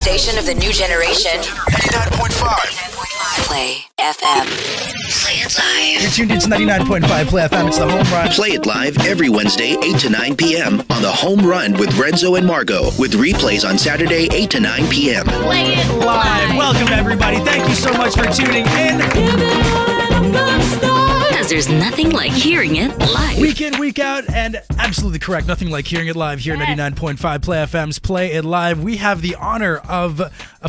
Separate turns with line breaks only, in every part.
station of the new generation.
99.5.
Play FM. Play it live.
You're tuned into 99.5 Play FM. It's the Home Run.
Play it live every Wednesday, 8 to 9 p.m. on the Home Run with Renzo and Margo, with replays on Saturday, 8 to 9 p.m.
Play it live. Welcome, everybody. Thank you so much for tuning in.
Because there's nothing like hearing it live.
Week in, week out, and absolutely correct. Nothing like hearing it live here at 99.5 Play FM's Play It Live. We have the honor of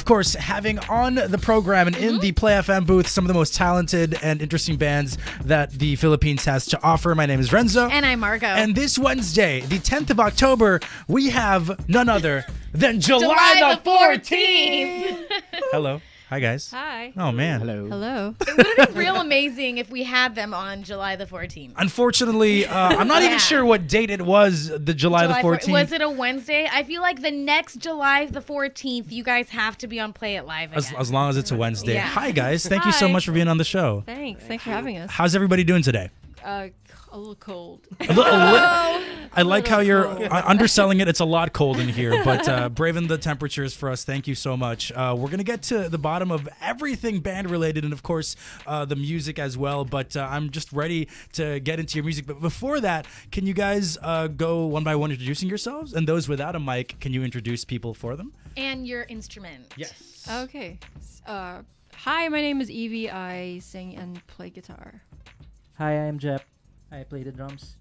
course, having on the program and in the Play FM booth some of the most talented and interesting bands that the Philippines has to offer. My name is Renzo.
And I'm Margo.
And this Wednesday, the 10th of October, we have none other than July the 14th. Hello. Hi, guys.
Hi.
Oh, man.
Hello. It would have been real amazing if we had them on July the 14th.
Unfortunately, I'm not even sure what date it was, the July the 14th.
Was it a Wednesday? I feel like the next July the 14th, you guys have to be on Play It Live again.
As long as it's a Wednesday.
Yeah.
Hi, guys. Thank you so much for being on the show.
Thanks for having us.
How's everybody doing today?
A little cold.
I like how you're underselling it. It's a lot cold in here, but braving the temperatures for us. Thank you so much. We're going to get to the bottom of everything band related and, of course, the music as well. But I'm just ready to get into your music. But before that, can you guys go one by one introducing yourselves? And those without a mic, can you introduce people for them?
And your instrument.
Yes.
Okay. Hi, my name is Evie. I sing and play guitar.
Hi, I'm Jep. I play the drums.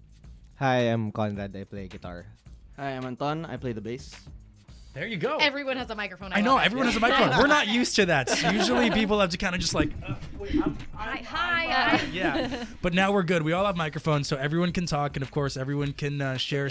Hi, I'm Conrad. I play guitar.
Hi, I'm Anton. I play the bass.
There you go.
Everyone has a microphone.
I know, everyone has a microphone. We're not used to that. So usually people have to kind of just like, wait,
Hi.
yeah. But now we're good. We all have microphones, so everyone can talk, and of course, everyone can share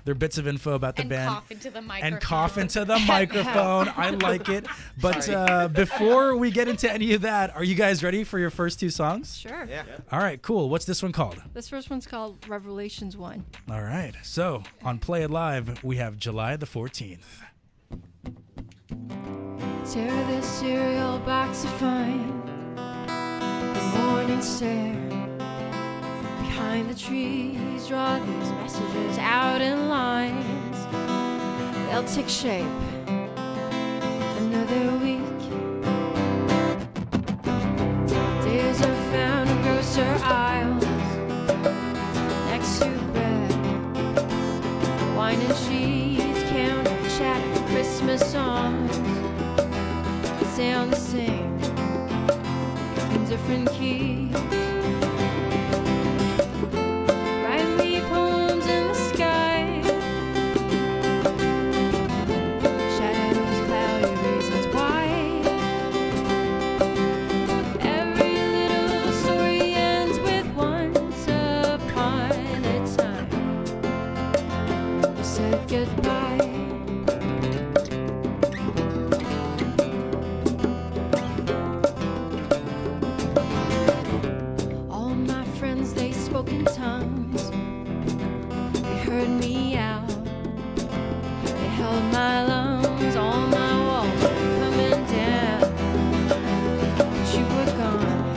their bits of info about the band.
Cough into the microphone.
And cough into the microphone. I like it. But before we get into any of that, are you guys ready for your first two songs?
Sure.
Yeah.
All right, cool. What's this one called?
This first one's called Revelations 1.
All right. So on Play It Live, we have July the 14th.
Tear this cereal box to find the morning stare. Behind the trees, draw these messages out in lines. They'll take shape another week. Days are found in grocer aisles next to bed. Wine and cheese, counter chat, Christmas songs sound the same in different keys. Write me poems in the sky. Shadows, cloudy reasons why. Every little story ends with once upon a time you said goodbye. In tongues, they heard me out. They held my lungs, all my walls were coming down. But you were gone,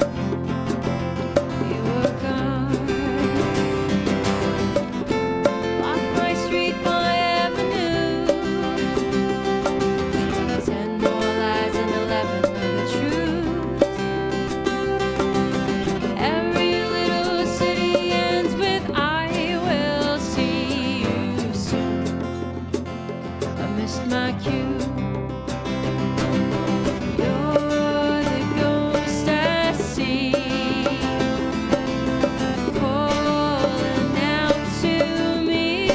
you were gone. Block my street, my avenue. 10 more lies and 11 of the truth. My cue. You're the ghost I see, calling out to me.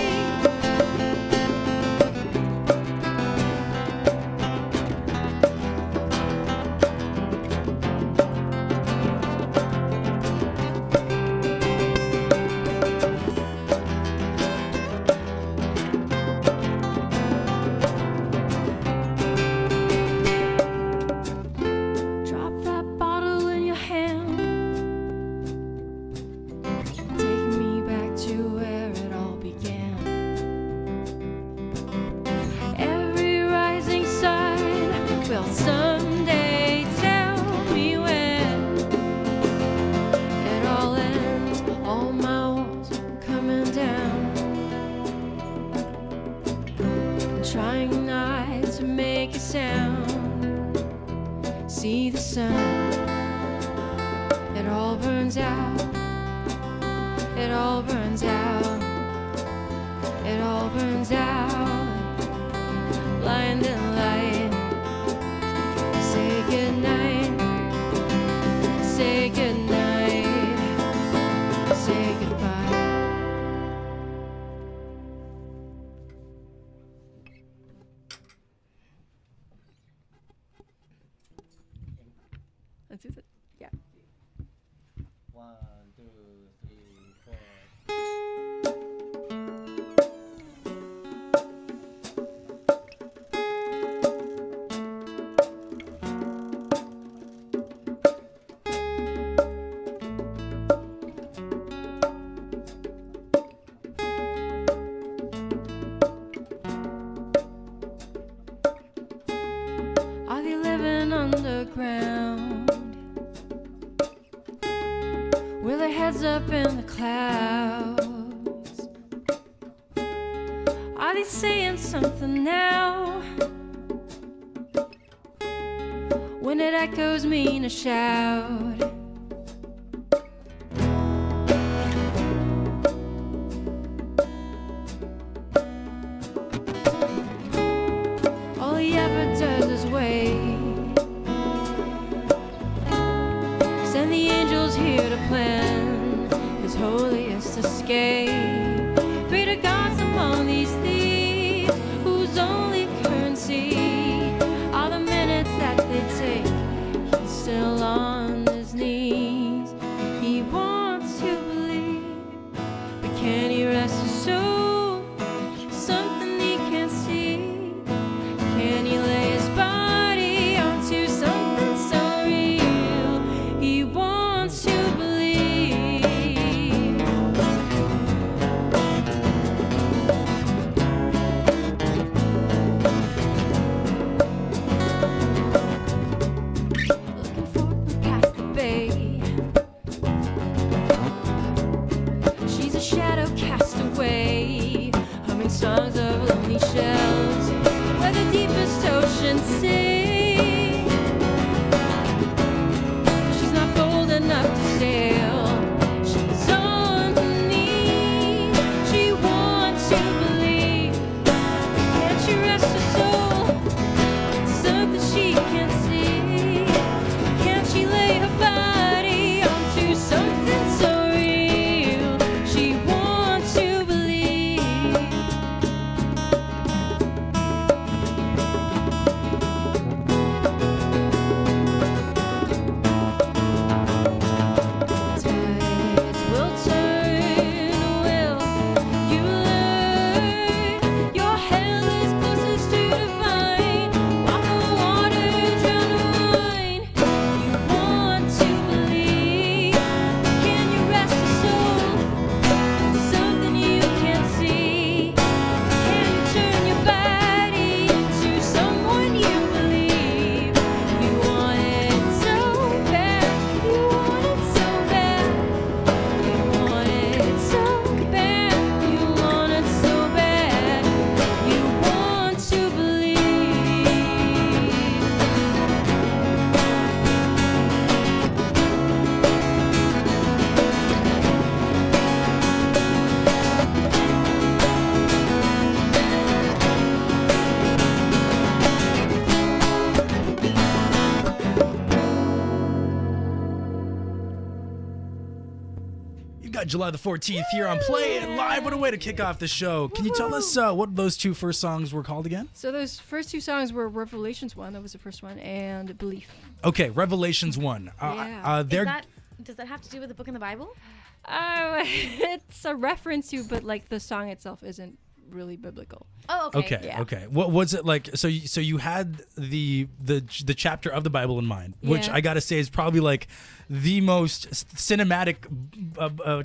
Someday tell me when it all ends. All my walls are coming down. I'm trying not to make you sound, see the sun. It all burns out, it all burns out, it all burns out. Blinding light, say goodnight, say goodnight, say goodbye. Let's do it. Yeah.
1, 2, 3, 4.
Are they living underground? With their heads up in the clouds? Are they saying something now? When it echoes mean a shout. All he ever does is wait. Send the angels here to plan his holiest escape. Pray to gods among these thieves, whose only currency are the minutes that they take. He's still on his knees. He wants to believe, but can he rest his soul? Something he can't see. Can he lay his body onto something so real? He wants to believe. Looking forward past the bay. She's a shadow cast away, humming songs of lonely shells where the deepest oceans sing. She's not bold enough to sail. She's on her knees. She wants to believe. Can't she rest her soul? Something she can't see. Can't she lay her body onto something so real? She wants to believe. Tides will turn, will you learn? Your hell is closest to divine. Walk on water, drown the wine. You want to believe. Can you rest your soul? Something you can't see. Can you turn your body into someone you believe? You want it so bad. You want it so bad. You want it so bad. You want it so bad. You want to believe.
You got July the 14th here on Play It Live. What a way to kick off the show. Can you tell us what those two first songs were called again?
So those first two songs were Revelations 1, that was the first one, and Belief.
Okay, Revelations 1.
Yeah.
Does that have to do with the book in the Bible?
It's a reference to, but like the song itself isn't really biblical.
Oh, okay.
Okay,
Yeah.
okay. What was it like? So you had the chapter of the Bible in mind, which
Yeah.
I gotta say is probably like the most cinematic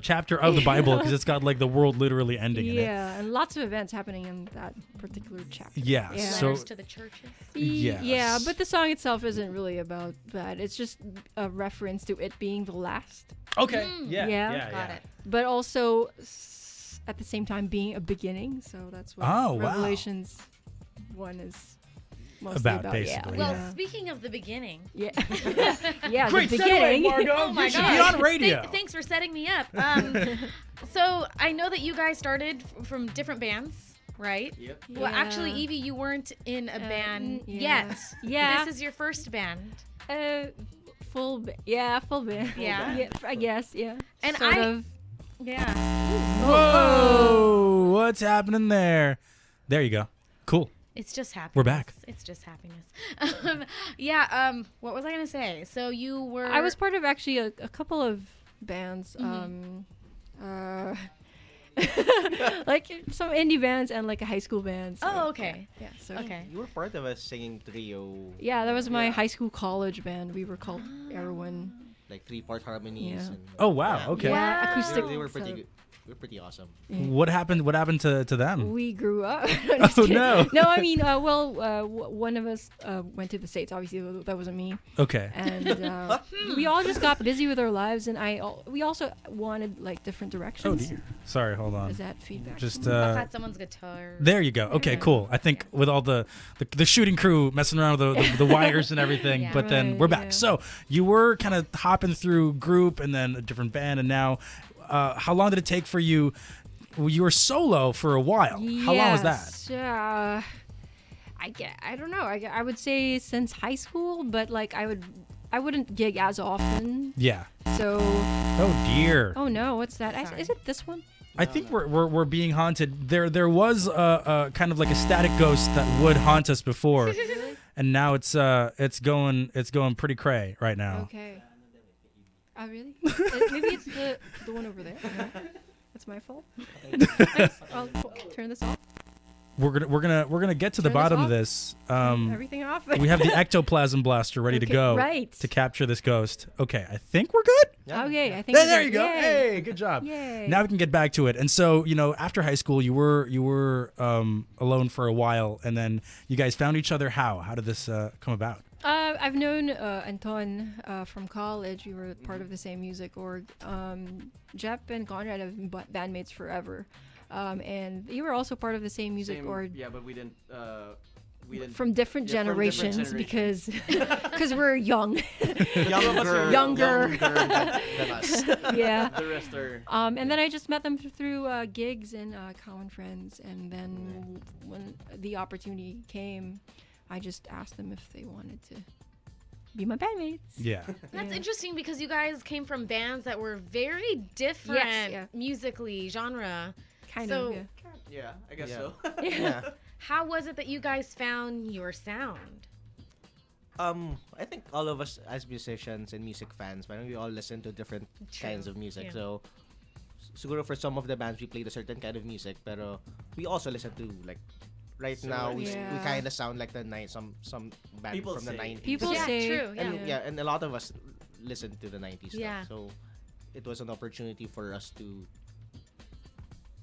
chapter of the Bible because it's got like the world literally ending in it.
Yeah, and lots of events happening in that particular chapter.
Yeah.
Yeah.
So
Letters to the churches.
Yes.
Yeah, but the song itself isn't really about that. It's just a reference to it being the last.
okay.
Yeah.
Got it.
But also at the same time being a beginning. So that's what
Oh, wow.
Revelations 1 is. mostly
About,
about,
basically,
Well,
yeah.
speaking of the beginning.
Yeah. Yeah,
Great
the
segue,
beginning.
Margo.
Oh my
You should
gosh.
be on radio.
Thanks for setting me up. So I know that you guys started from different bands, right?
Yep.
Well, actually,
Yeah.
Evie, you weren't in a band
yeah.
yet.
Yeah.
This is your first band.
Full band.
Yeah.
I guess, yeah.
And
sort
I-
of.
Yeah.
Whoa! What's happening there? There you go. Cool.
It's just happiness.
We're back.
It's just happiness. What was I gonna say? So you were.
I was part of actually a couple of bands. Like some indie bands and like a high school band. So,
Oh, okay.
Yeah. So.
Okay.
You were part of a singing trio.
Yeah, that was my high school college band. We were called Erwin.
Like 3-part harmonies.
Yeah.
And
Oh wow. Okay.
Yeah,
Wow.
acoustic.
They were pretty
so
good. They were pretty awesome.
What happened? What happened to them?
We grew up.
Oh, no.
No, I mean, one of us went to the States. Obviously, that wasn't me.
Okay.
And we all just got busy with our lives, and we also wanted like different
Oh
directions.
dear. Sorry. Hold on.
Is that feedback?
Just
I had someone's guitar.
there you go. Okay, cool. I think with all the shooting crew messing around with the wires and everything,
Yeah.
but then
Right,
we're back.
yeah.
So you were kind of hopping through group and then a different band, and now, how long did it take for you? Well, you were solo for a while. How long was that?
Yes, I don't know. I would say since high school, but like I wouldn't gig as often.
Yeah.
So
Oh dear.
oh no, what's that?
Sorry.
Is it this one?
I think we're being haunted. There was a kind of like a static ghost that would haunt us before, and now it's going pretty cray right now.
Okay. Oh really? Maybe it's the one over there. No? That's my fault. I'll turn this off.
We're gonna get to the
Turn this
bottom of
off?
this.
Everything off.
We have the ectoplasm blaster ready to
Okay,
go
right.
to capture this ghost. Okay, I think we're good.
Okay, I think.
There
we're
you
good.
go.
Yay.
Hey, good job.
Yay.
Now we can get back to it. And so, after high school, you were alone for a while, and then you guys found each other. How did this come about?
I've known Anton from college. We were part of the same music org. Jep and Conrad have been bandmates forever, and you were also part of the same music org.
Yeah, but we didn't.
From different
Yeah, from different
generations
generations.
because we're young.
Younger.
Younger.
than us.
Yeah.
The rest are.
And then I just met them through gigs and common friends, and then when the opportunity came, I just asked them if they wanted to be my bandmates.
Yeah.
That's interesting because you guys came from bands that were very different
yeah.
musically, genre.
Kind
So-
of. Yeah.
Yeah, I guess
Yeah.
so.
Yeah.
How was it that you guys found your sound?
I think all of us as musicians and music fans, parang we all listen to different
True.
kinds of music.
Yeah.
So, siguro for some of the bands we played a certain kind of music, pero we also listen to like right now we
Yeah.
kind of sound like some band
People
from the
say.
90s.
People
Yeah,
say.
true, yeah.
And and a lot of us listen to the 90s
Yeah.
stuff. So it was an opportunity for us to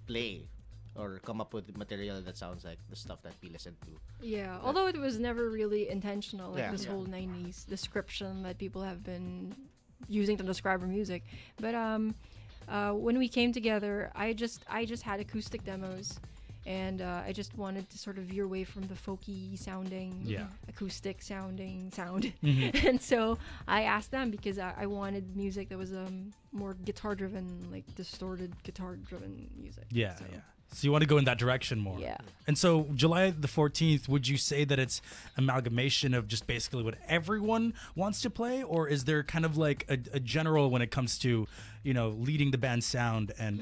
play or come up with material that sounds like the stuff that we listen to.
Yeah, although it was never really intentional, like
Yeah.
this
Yeah.
whole '90s description that people have been using to describe our music. But when we came together, I just had acoustic demos, and I just wanted to sort of veer away from the folky sounding,
Yeah.
acoustic sounding sound.
Mhm.
And so I asked them because I wanted music that was more guitar driven, like distorted guitar driven music.
Yeah,
So,
yeah. So you want to go in that direction more.
Yeah.
And so July the 14th, would you say that it's amalgamation of just basically what everyone wants to play, or is there kind of like a general when it comes to, leading the band's sound and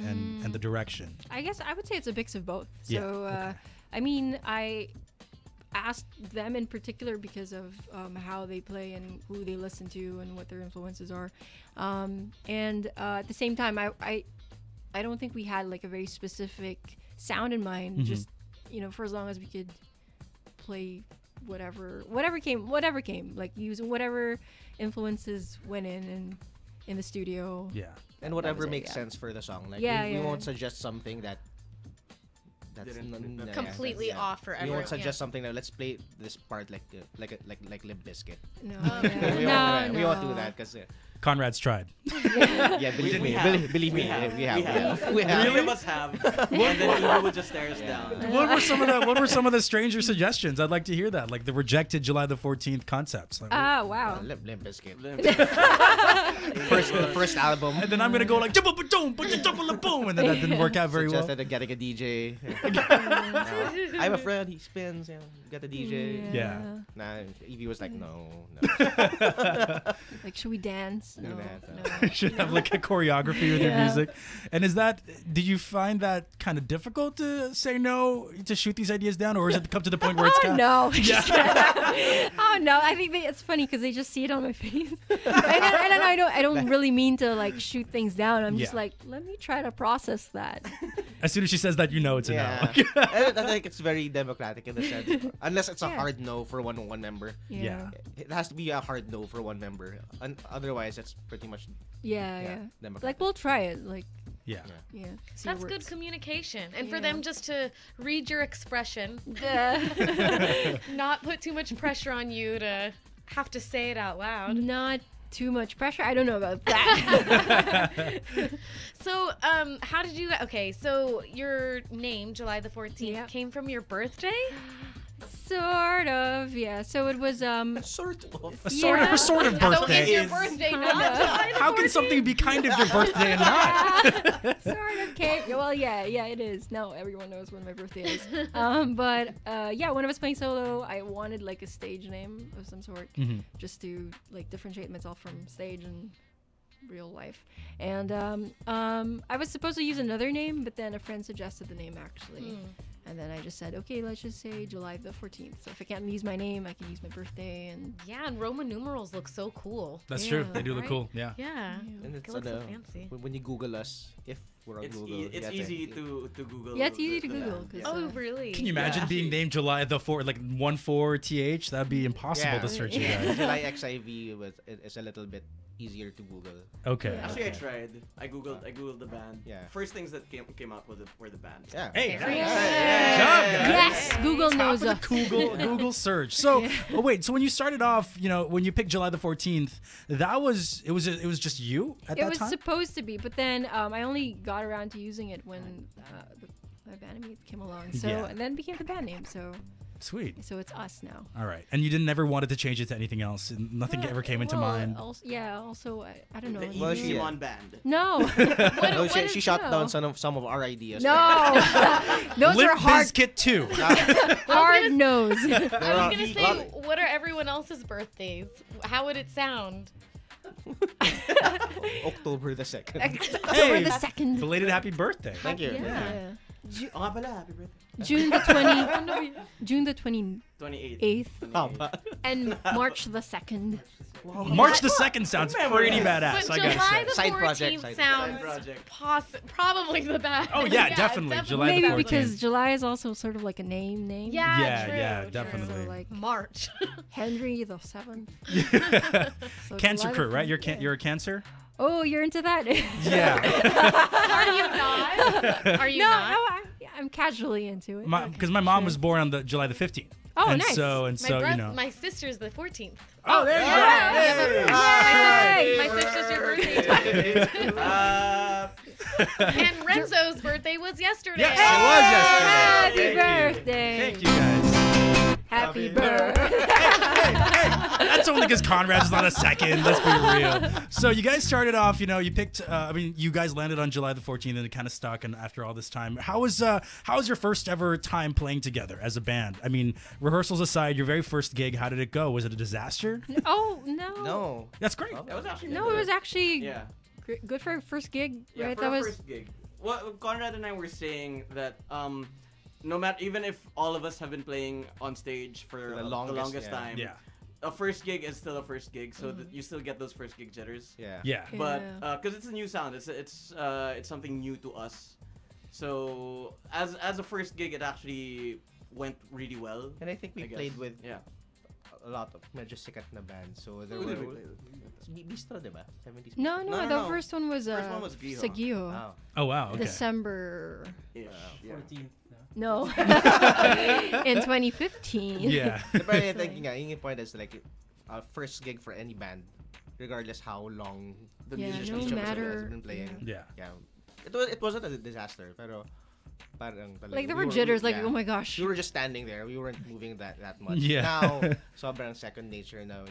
the direction?
I guess I would say it's a mix of both. So,
Yeah, okay.
I mean, I asked them in particular because of how they play and who they listen to and what their influences are. And at the same time, I don't think we had like a very specific sound in mind.
Mhm.
Just for as long as we could play whatever came, like using whatever influences went in the studio.
Yeah.
And
That
whatever
was it,
makes
yeah.
sense for the song. Like
Yeah,
we
yeah.
won't suggest something that that's
Didn't-
Completely off for
We
everyone.
won't suggest something like let's play this part like Limp Bizkit.
No,
We won't do that because
Conrad's tried.
yeah, believe me, believe me, we have.
Three of us have, and then Evie would just stare us down.
What were some of the stranger suggestions? I'd like to hear that, like the rejected July the 14th concepts. Like,
Ah, wow.
Limp Bizkit.
First,
The first album.
and then I'm gonna go like boom, boom, and then that didn't work out very well.
Suggested getting a DJ. No. I have a friend. He spins. Get a DJ.
Yeah.
Nah, Evie was like, no.
Like, should we dance? No.
that,
You should have like a choreography with your music. And did you find that kind of difficult to say no, to shoot these ideas down, or is it come to the point where it's
Oh
kind
no! Oh no! I think it's funny because they just see it on my face, and then I don't really mean to like shoot things down. I'm just
Yeah.
like, let me try to process that.
as soon as she says that, you know it's a
Yeah.
no.
I think it's very democratic in the sense, unless it's a
Yeah.
hard no for one member.
Yeah.
It has to be a hard no for one member. Otherwise, it's pretty much
Yeah.
democratic.
Like we'll try it. Like
Yeah.
yeah. see
That's
what
good
works.
communication. And for
Yeah.
them just to read your expression,
Duh.
not put too much pressure on you to have to say it out loud.
Not too much pressure. I don't know about that.
So, how did you? Okay, so your name, July the 14th,
Yeah.
came from your birthday.
Sort of. Yeah. So it was
Sort of.
A sort of
So
birthday.
it's your birthday, not
Kinda.
July the
How can
14th?
something be kind of your birthday and not?
sort of cake. Well, yeah, it is. No, everyone knows when my birthday is. But yeah, when I was playing solo, I wanted like a stage name of some sort, just to like differentiate myself from stage and real life. And I was supposed to use another name, but then a friend suggested the name actually. And then I just said, okay, let's just say July the 14th. So if I can't use my name, I can use my birthday. And
Yeah, and Roman numerals look so cool.
That's
Yeah.
true. They do look
Right?
cool. Yeah.
Yeah.
And it's
It looks so
on
fancy.
when you Google us, if we're on
It's,
Google,
it's easy to Google.
yeah, it's easy to
the
Google.
band.
'Cause,
Oh, really?
Can you imagine being named July the 4th, like 14th? That'd be impossible to search you guys.
July XIV is a little bit easier to Google.
Okay.
Actually, I tried. I googled the band.
Yeah.
First things that came up were the band.
Yeah.
Hey,
Very
nice.
good.
Good job, guys.
Yes, Google knows
Top of
us.
the Google search. So, wait. So when you started off, when you picked July the 14th, it was just you at
It
that
was
time.
supposed to be, but then I only got around to using it when my bandmate came along. So
Yeah.
and then became the band name. So
Sweet.
it's us now.
All right. And you didn't ever wanted to change it to anything else. And nothing ever came into mind.
Also, I don't know.
The
Well,
Easy
she-
One band.
No,
No,
what
she
is-
shot
no.
down some of our ideas.
no, those
Limp
are hard,
Bizkit 2.
hard nose.
I was gonna say, what are everyone else's birthdays? How would it sound?
October the 2nd.
October the 2nd.
Belated happy birthday.
Thank you.
Yeah.
Oh, nga pala, happy birthday.
June the 28th
28th.
and March the 2nd.
March the 2nd sounds pretty badass.
But
I gotta
July
say.
the
Side
14th
project,
sounds
project.
probably the best.
Oh, yeah, definitely. July the
Maybe
14th.
because July is also sort of like a name.
Yeah,
Yeah,
true,
yeah,
true.
definitely.
So like
March.
Henry the 7th. So
Cancer
July
crew,
the
right?
14th.
You're a Cancer.
Oh, you're into that?
Yeah.
Are you not? Are you
no,
not?
I'm casually into it.
Because my mom was born on the July the 15th.
Oh,
and
nice.
So
My sister's the 14th.
Oh, there you go.
Yay!
My sister's your birthday. And Renzo's birthday was yesterday.
Yes, it was yesterday.
Happy birthday.
Thank you guys.
Happy birthday.
That's only because Conrad's not a second. Let's be real. So you guys started off. You picked. You guys landed on July the 14th, and it kind of stuck. And after all this time, how was your first ever time playing together as a band? I mean, rehearsals aside, your very first gig. How did it go? Was it a disaster?
Oh, no.
No.
That's great.
That was actually
No, it was actually
yeah.
good for a first gig,
Yeah,
right?
for our first gig. Well, Conrad and I were saying that no matter, even if all of us have been playing on stage for
the
the
longest,
longest
yeah.
time,
Yeah.
a first gig is still a first gig, so that you still get those first gig jitters.
Yeah.
Yeah.
But
Yeah.
because it's a new sound, it's something new to us. So as a first gig, it actually went really well.
And I think we
I guess.
played with
Yeah.
a lot of medyo sikat na bands. So there were Bistro, diba? 70s.
No, the first one was
First one was Giho.
sa Giho.
Wow.
Oh wow. Okay.
December.
Yeah.
14th.
No. In 2015.
Yeah.
Pero I think yung point is like first gig for any band, regardless how long the
Yeah,
musician
no
has
matter-
been playing.
Yeah.
It wasn't a disaster, pero parang talaga,
Like there
we
were jitters, like
yeah.
oh my gosh.
We were just standing there. We weren't moving that much.
Yeah.
Now, sobrang second nature now.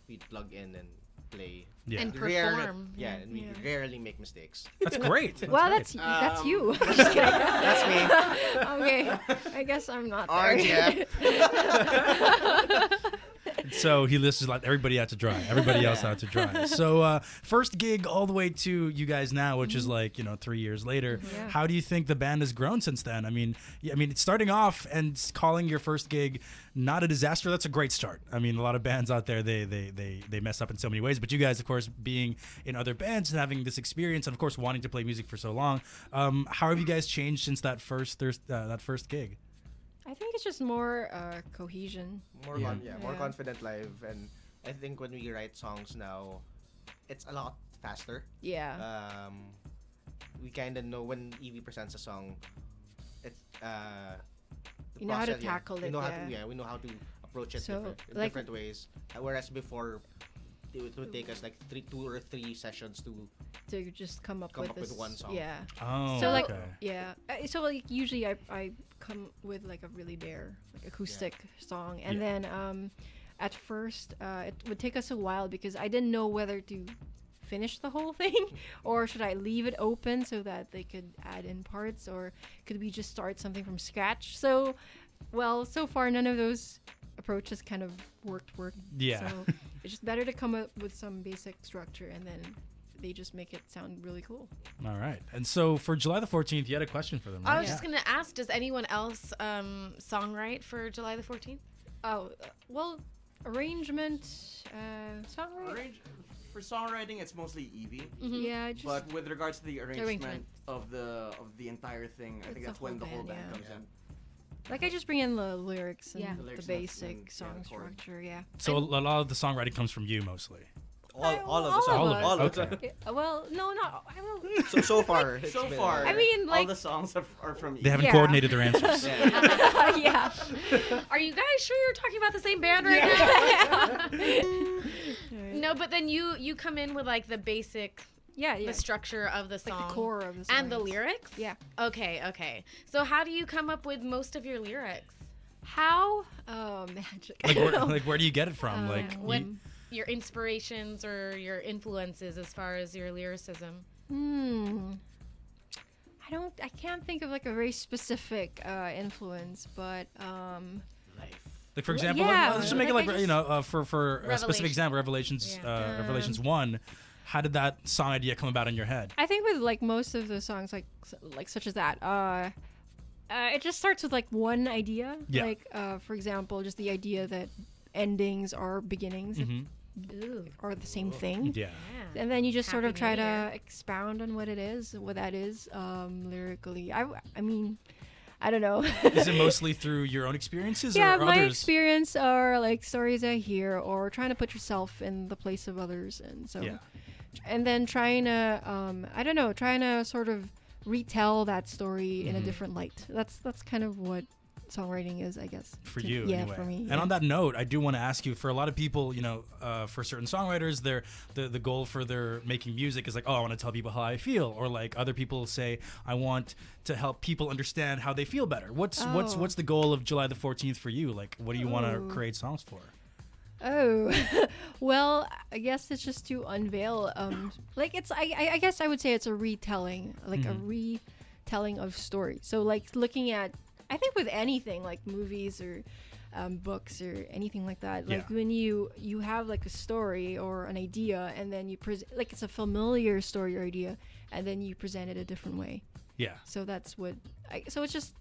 We'd plug in and play.
Yeah.
And
Rarely-
perform.
yeah, and we rarely make mistakes.
That's great.
Well,
great.
that's you. Just kidding.
That's me.
Okay, I guess I'm not there.
Orange, yeah.
So he lists like everybody out to dry, everybody else out to dry. So first gig all the way to you guys now, which is like 3 years later.
Yeah.
How do you think the band has grown since then? I mean, it's starting off and calling your first gig not a disaster. That's a great start. I mean, a lot of bands out there they mess up in so many ways, but you guys, of course, being in other bands and having this experience, and of course wanting to play music for so long, how have you guys changed since that first gig?
I think it's just more cohesion.
More
Yeah.
more
Yeah.
confident live, and I think when we write songs now, it's a lot faster.
Yeah.
We kind of know when Evie presents a song, it's
You know how to tackle
We
it,
know how
yeah.
to, we know how to approach it
So,
in
like-
different ways. Whereas before, it would take us like 2 or 3 sessions to
To just come up
Come
with
up with
this,
one song.
Yeah.
Oh,
So like
okay.
yeah, so like usually I come with like a really bare like acoustic song, and
Yeah.
then at first it would take us a while because I didn't know whether to finish the whole thing or should I leave it open so that they could add in parts, or could we just start something from scratch. So so far none of those approaches kind of worked.
Yeah.
So it's just better to come up with some basic structure and then they just make it sound really cool.
All right. And so for July the 14th, you had a question for them, right?
I was just gonna ask, does anyone else songwrite for July the 14th?
Oh, well, arrangement, songwriting.
For songwriting, it's mostly Evie.
Yeah, just
But with regards to the arrangement,
Arrangement.
of the entire thing, I
It's
think
the
that's when the
whole
whole band
band,
comes
yeah.
in.
like I just bring in the lyrics and
Yeah.
The
the
lyrics
basic
and
song
the chord.
structure. Yeah.
So a lot of the songwriting comes from you mostly.
all of the
all
songs.
of it.
All of
Okay.
them.
Well, no, not. I don't.
So far, it's
So
been,
far,
I mean,
all
like-
the songs are from
They
Evie.
haven't
Yeah.
coordinated their answers.
Yeah.
Are you guys sure you're talking about the same band right now? No, but then you come in with like the basic,
Yeah.
the structure of the song,
Like the core of the song.
and the lyrics.
Yeah.
Okay. So how do you come up with most of your lyrics?
How? Magic.
Like where do you get it from? Like
What
you-
your inspirations or your influences as far as your lyricism?
I can't think of like a very specific influence, but
like for example,
Yeah,
let's just make it like
like I
for a specific
Revelation.
example, Revelations
Yeah.
Revelations 1. How did that song idea come about in your head?
I think with like most of the songs like such as that, it just starts with like one idea.
Yeah.
Like for example, just the idea that endings are beginnings are the same thing.
Yeah.
And then you just sort of
Happy
try
New Year.
to expound on what that is lyrically. I mean, I don't know.
Is it mostly through your own experiences
Yeah,
or
my
others?
experience are like stories I hear, or trying to put yourself in the place of others, and so,
Yeah.
and then trying to, trying to sort of retell that story in a different light. That's kind of what songwriting is, I guess.
For you,
yeah,
anyway.
for me.
And
yeah.
on that note, I do want to ask you, for a lot of people, for certain songwriters, the goal for their making music is like, oh, I want to tell people how I feel, or like other people say, I want to help people understand how they feel better. What's the goal of July the 14th for you? Like, what do you want to create songs for?
Oh, well, I guess it's just to unveil. Like I guess I would say it's a retelling, like a retelling of story. So like looking at, I think with anything like movies or books or anything like that, like
Yeah.
when you have like a story or an idea, and then you present, like it's a familiar story or idea, and then you present it a different way.
Yeah.
So that's what. So it's just,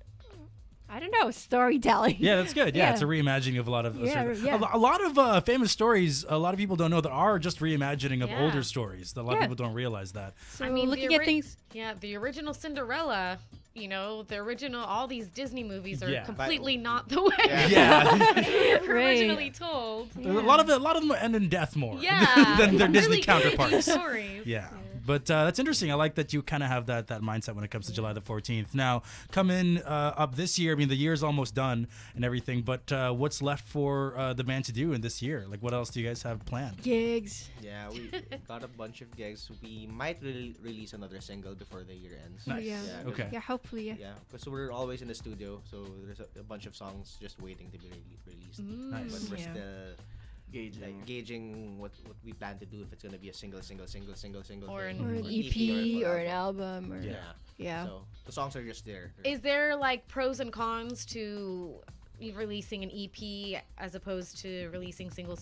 I don't know, storytelling.
Yeah, that's good. Yeah,
Yeah.
it's a reimagining of a lot of
Yeah.
a lot of famous stories. A lot of people don't know that are just reimagining of
Yeah.
older stories. A lot of
Yeah.
people don't realize that.
So
I mean,
looking
the
at things.
Yeah, the original Cinderella you know, the original, all these Disney movies are
Yeah.
completely not the way
Yeah.
originally told.
A lot of them end in death more
Yeah.
than their Disney
Really creepy
counterparts.
stories.
Yeah. But that's interesting. I like that you kind of have that mindset when it comes to July the 14th. Now, coming up this year, I mean, the year's almost done and everything, but what's left for the band to do in this year? Like, what else do you guys have planned?
Gigs.
Yeah, we got a bunch of gigs. We might release another single before the year ends.
Nice.
Yeah.
Yeah, 'cause-
Okay.
Yeah, hopefully, yeah.
Yeah, because we're always in the studio, so there's a bunch of songs just waiting to be released.
Nice.
But we're
Yeah.
still gauging what we plan to do, if it's gonna be a single,
Or
thing,
Or an EP or an album or
yeah.
yeah.
So the songs are just there.
Is there like pros and cons to releasing an EP as opposed to releasing single?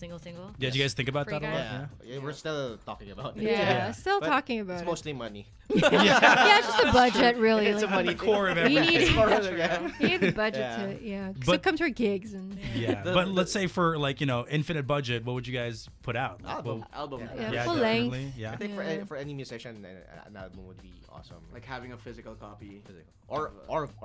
Did you guys think about
For you
that a lot?
guys?
Yeah, we're still talking about it.
Yeah, still
But
talking about
it's
it.
mostly money.
Yeah, it's just a budget, really.
It's a
like,
money
core of
we
everything.
need
It's more of yeah.
we need the budget
Yeah.
to so
But-
it comes for gigs and
Yeah, but let's say for like, you know, infinite budget, what would you guys put out? Like,
Album.
Album.
Yeah, full length.
definitely. Yeah.
I think
Yeah.
for any musician, an album would be awesome.
Like having a physical copy.
or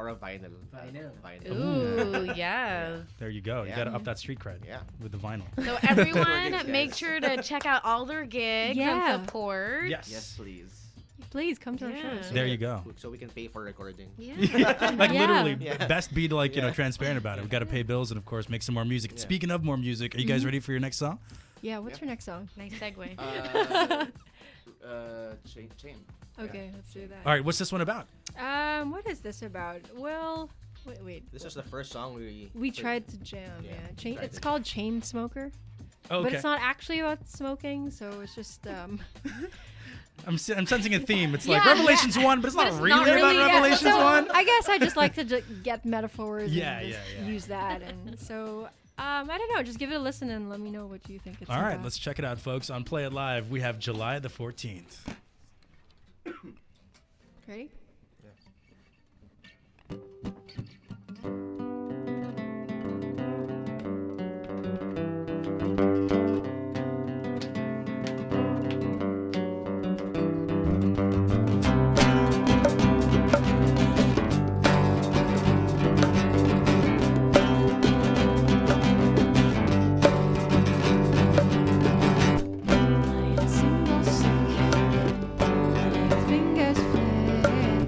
a vinyl. Vinyl.
Ooh, yes.
There you go. You
Yeah.
got to up that street cred
Yeah.
with the vinyl.
So everyone,
Guys.
make sure to check out all their gigs
Yeah.
and support.
Yes.
Yes, please.
please come to our
Yeah.
shows.
There you go.
So we can pay for recording.
Yeah.
Like
Yeah.
literally,
Yeah.
best be to like, you know,
Yeah.
transparent about it. We've got to pay bills and of course make some more music.
Yeah.
Speaking of more music, are you guys ready for your next song?
Yeah, what's your next song?
Nice segue.
Chain.
Okay, let's do that.
All right, what's this one about?
What is this about? Well, wait.
This is the first song we
We tried to jam.
Yeah,
Yeah,
we tried
it's
to
called Chain Smoker,
Oh,
but it's not actually about smoking. So it's just
I'm sensing a theme. It's like
Yeah,
Revelations 1, but it's not
it's
really
not
about
really, yeah.
Revelations
so
1.
I guess I just like to get metaphors
Yeah,
and just
yeah.
use that, and so I don't know. Just give it a listen and let me know what you think it's
All right,
about.
let's check it out, folks. On Play It Live, we have July the 14th.
Ready? Light a single stick, let fingers flip.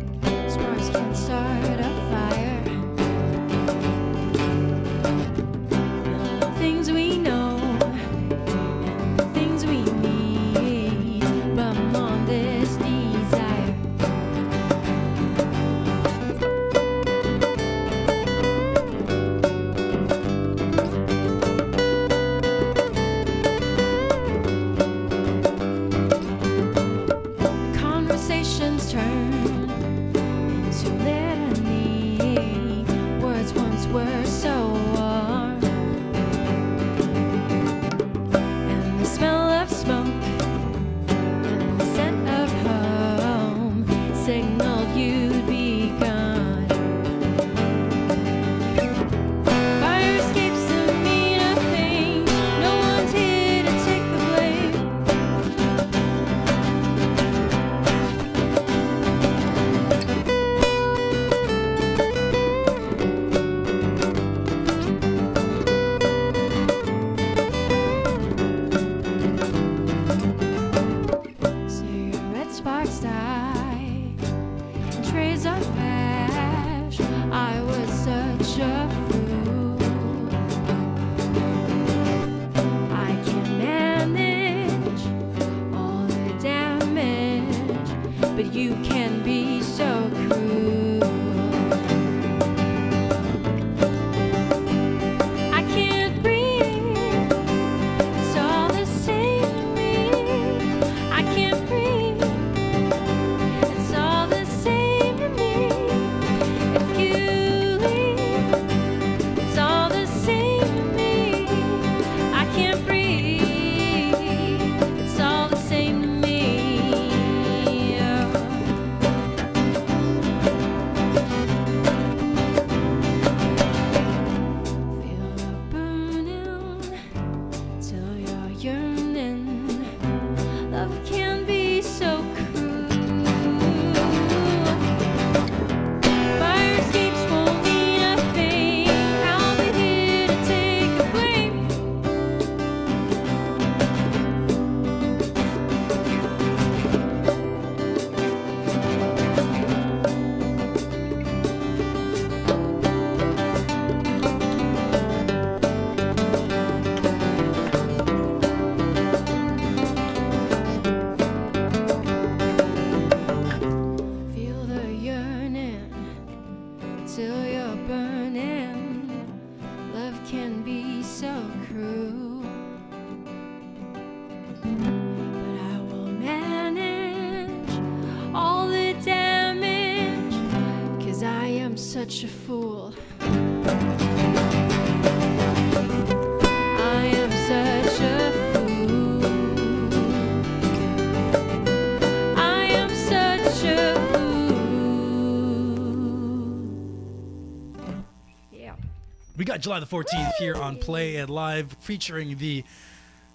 such a fool. I am such a fool. I am such a fool. Yeah.
We got July the 14th here on Play It Live, featuring the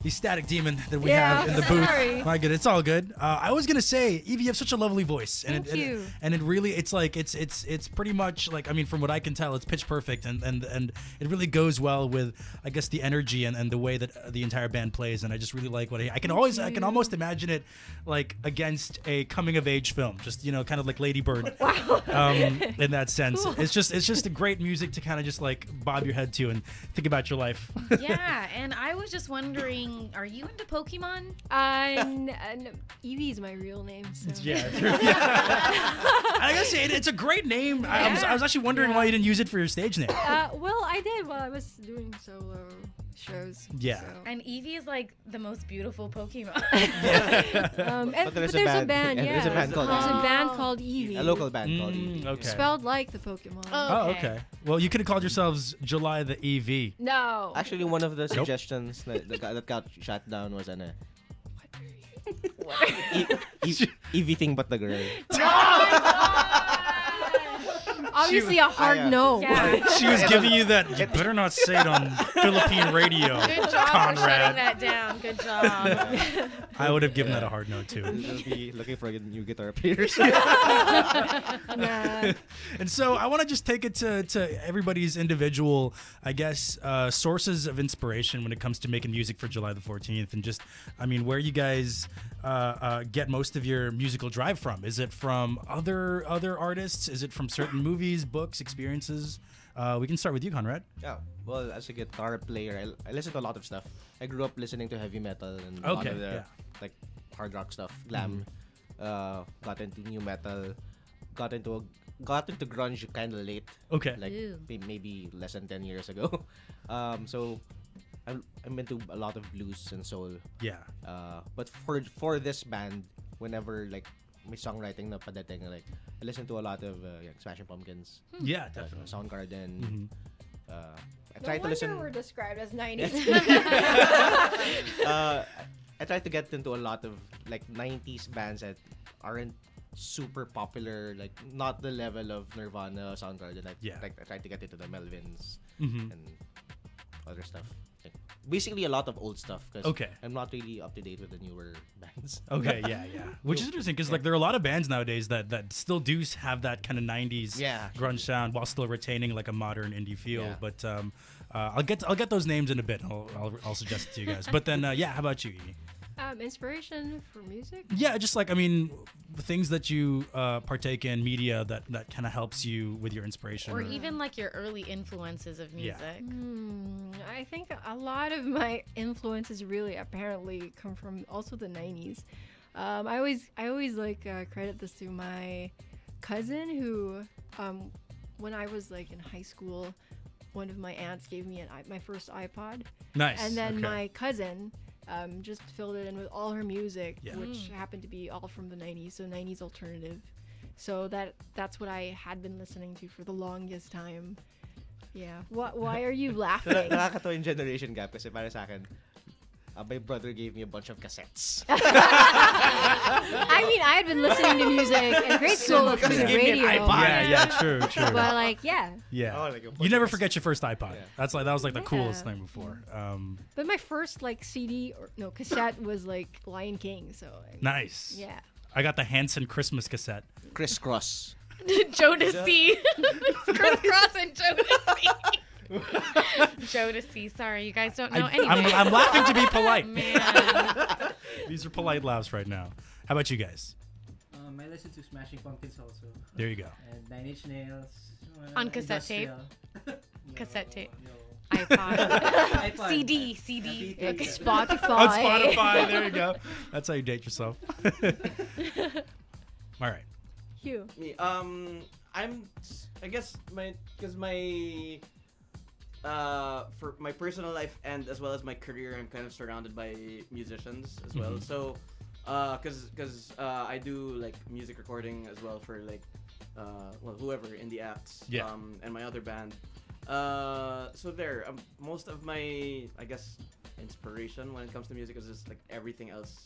static demon that we have in the booth.
Sorry.
My goodness, it's all good. I was gonna say, Evie, you have such a lovely voice, and
Thank you.
And it really, it's like it's pretty much like, I mean, from what I can tell, it's pitch perfect, and it really goes well with, I guess, the energy and the way that the entire band plays, and I just really like what I can almost imagine it like against a coming of age film, just kind of like Lady Bird. Wow. In that sense, cool. It's just a great music to kind of just like bob your head to and think about your life.
Yeah, and I was just wondering, are you into Pokemon?
Eevee is my real name. So.
Yeah, true. I gotta say, it's a great name. Yeah. I was actually wondering why you didn't use it for your stage name.
Well, I did while I was doing solo shows.
Yeah.
So.
And Eevee is like the most beautiful Pokemon.
But there's a band. Yeah,
there's a band called
There's a band called Eevee.
A local band called Eevee.
Okay.
Spelled like the Pokemon.
Oh, okay. Well, you could have called yourselves July the EV.
No.
Actually, one of the suggestions that got shut down was everything but the girl.
Obviously, a hard no.
Yeah.
She was giving you that. You better not say it on Philippine radio.
Good job
Conrad.
for shutting that down. Good job.
I would have given that a hard no too.
We'll be looking for a new guitar player.
And so I want to just take it to everybody's individual, I guess, sources of inspiration when it comes to making music for July the 14th, and just, I mean, where you guys get most of your musical drive from. Is it from other artists? Is it from certain movies, books, experiences? We can start with you, Conrad.
Yeah. Well, as a guitar player, I listen to a lot of stuff. I grew up listening to heavy metal and a lot of the like hard rock stuff, glam. Got into new metal. Got into grunge kind of late.
Okay.
Like maybe less than 10 years ago. So I'm into a lot of blues and soul.
Yeah.
But for this band, whenever like may songwriting na padating, like I listen to a lot of Smashing Pumpkins.
Yeah, definitely.
Soundgarden. I try to listen.
We're described as 90s.
I try to get into a lot of like 90s bands that aren't super popular, like not the level of Nirvana, Soundgarden. I try to get into the Melvins and other stuff. Like, basically a lot of old stuff because I'm not really up to date with the newer bands.
Okay, yeah. Which is interesting because like there are a lot of bands nowadays that still do have that kind of 90s grunge sound while still retaining like a modern indie feel. Yeah. But I'll get those names in a bit. I'll suggest it to you guys. But then how about you, Edie?
Inspiration for music?
Yeah, just like, I mean, things that you partake in, media that kind of helps you with your inspiration.
Or even like your early influences of music.
Yeah. I think a lot of my influences really apparently come from also the 90s. I always like credit this to my cousin who, when I was like in high school, one of my aunts gave me my first iPod.
Nice.
And then my cousin just filled it in with all her music, which happened to be all from the 90s, so 90s alternative. So that's what I had been listening to for the longest time. Yeah. Why are you laughing?
Nakakatawa yung generation gap kasi para sa akin, my brother gave me a bunch of cassettes.
I mean, I had been listening to music in grade school through the radio.
Yeah, true.
But like, yeah.
Oh, like you never forget your first iPod. Yeah. That was like the coolest thing before.
But my first like cassette was like Lion King. So
nice.
Yeah.
I got the Hanson Christmas cassette.
Crisscross.
Jodeci. Crisscross and Jodeci. Jodeci. Sorry, you guys don't know anything.
I'm laughing to be polite.
Man.
These are polite laughs right now. How about you guys?
I listen to Smashing Pumpkins also.
There you go.
And Nine Inch Nails.
On cassette tape? Cassette tape.
No.
iPod. CD.
Okay. Spotify.
On Spotify. There you go. That's how you date yourself. All right.
Hugh.
Me. I guess for my personal life and as well as my career, I'm kind of surrounded by musicians as well. So, because I do like music recording as well for like well, whoever in the acts,
Yeah.
and my other band. So there, most of my, I guess, inspiration when it comes to music is just like everything else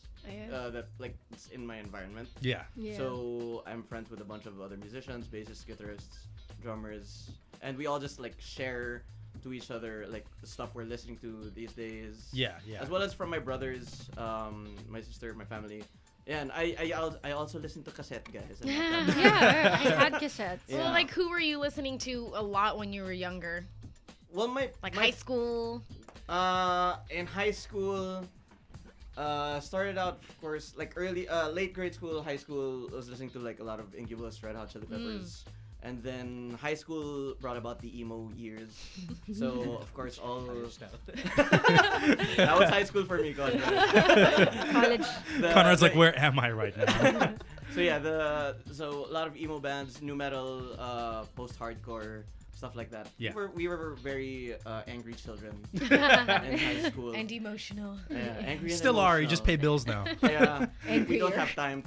that like it's in my environment.
Yeah.
So I'm friends with a bunch of other musicians, bassists, guitarists, drummers, and we all just like share to each other like the stuff we're listening to these days.
Yeah.
As well as from my brothers, my sister, my family. Yeah, and I also listen to cassette, guys.
Yeah, I had cassettes.
Yeah.
Well, like, who were you listening to a lot when you were younger?
Well, my
High school?
in high school, started out, of course, like late grade school, high school, I was listening to like a lot of Incubus, Red Hot Chili Peppers. And then high school brought about the emo years. So, of course, all... that was high school for me, God.
College.
Conrad's like, where am I right now?
So yeah, so a lot of emo bands, new metal, post-hardcore, stuff like that.
Yeah.
We were very angry children in high school.
And emotional.
Yeah, angry and
Still are. You just pay
emotional.
bills now.
Yeah, we
Angrier.
don't have time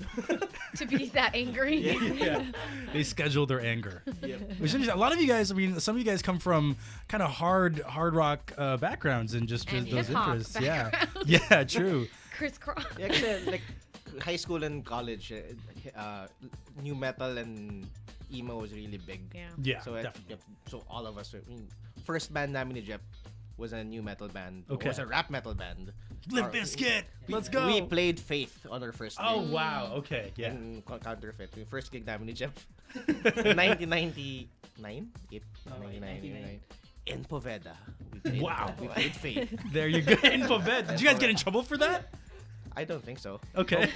To be that angry.
Yeah. They schedule their anger.
Yep.
Which is, a lot of you guys, I mean, some of you guys come from kind of hard rock backgrounds and just
And
those
hip-hop
interests. Yeah.
backgrounds.
Yeah, true.
Crisscross.
Yeah, actually, like high school and college, new metal and emo was really big.
Yeah.
Yeah,
So
definitely.
so all of us, I mean, first band namin ni Jeff was a new metal band.
Okay.
Was a rap metal band.
Limp Bizkit. Let's go.
We played Faith on our first
Oh,
gig.
wow. Okay. Yeah.
And Counterfeit. Yung first gig namin ni Jeff. 1999? 1999. In Poveda. We played,
Wow.
We played Faith.
There you go. Infobet. Did you guys get in trouble for that?
I don't think so.
Okay.